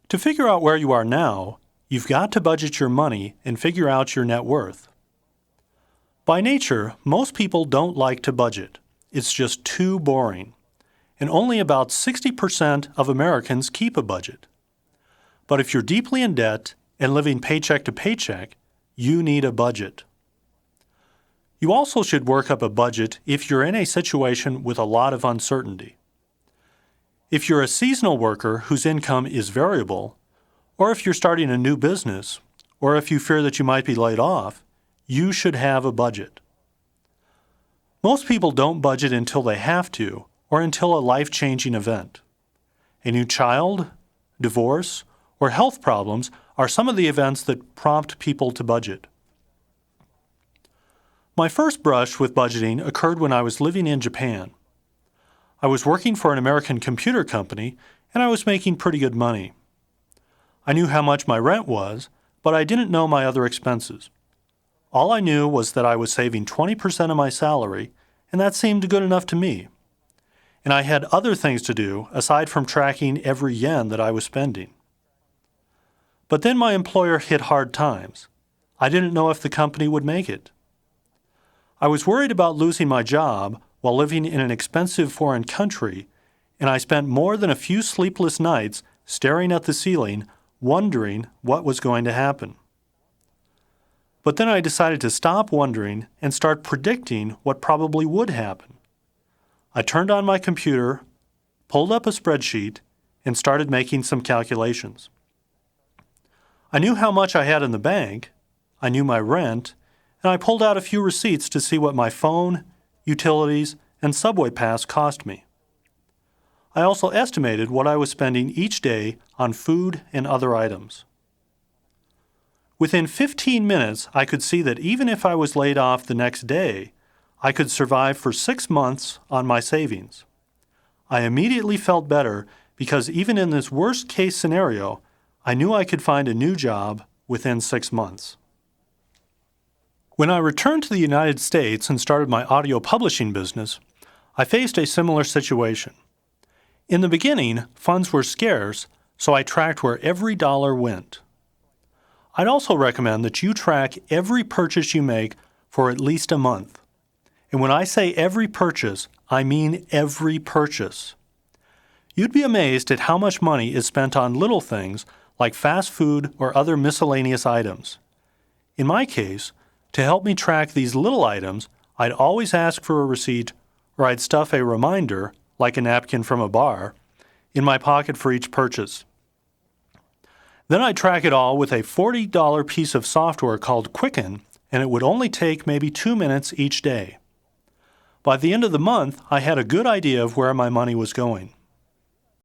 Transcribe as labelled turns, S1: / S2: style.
S1: To figure out where you are now, you've got to budget your money and figure out your net worth. By nature, most people don't like to budget. It's just too boring. And only about 60% of Americans keep a budget. But if you're deeply in debt and living paycheck to paycheck, you need a budget. You also should work up a budget if you're in a situation with a lot of uncertainty. If you're a seasonal worker whose income is variable, or if you're starting a new business, or if you fear that you might be laid off, you should have a budget. Most people don't budget until they have to, or until a life-changing event. A new child, divorce, or health problems are some of the events that prompt people to budget. My first brush with budgeting occurred when I was living in Japan. I was working for an American computer company, and I was making pretty good money. I knew how much my rent was, but I didn't know my other expenses. All I knew was that I was saving 20% of my salary, and that seemed good enough to me. And I had other things to do aside from tracking every yen that I was spending. But then my employer hit hard times. I didn't know if the company would make it. I was worried about losing my job while living in an expensive foreign country, and I spent more than a few sleepless nights staring at the ceiling, wondering what was going to happen. But then I decided to stop wondering and start predicting what probably would happen. I turned on my computer, pulled up a spreadsheet, and started making some calculations. I knew how much I had in the bank, I knew my rent, and I pulled out a few receipts to see what my phone, utilities, and subway pass cost me. I also estimated what I was spending each day on food and other items. Within 15 minutes, I could see that even if I was laid off the next day, I could survive for 6 months on my savings. I immediately felt better because even in this worst-case scenario, I knew I could find a new job within 6 months. When I returned to the United States and started my audio publishing business, I faced a similar situation. In the beginning, funds were scarce, so I tracked where every dollar went. I'd also recommend that you track every purchase you make for at least a month. And when I say every purchase, I mean every purchase. You'd be amazed at how much money is spent on little things like fast food or other miscellaneous items. In my case, to help me track these little items, I'd always ask for a receipt, or I'd stuff a reminder, like a napkin from a bar, in my pocket for each purchase. Then I'd track it all with a $40 piece of software called Quicken, and it would only take maybe 2 minutes each day. By the end of the month, I had a good idea of where my money was going.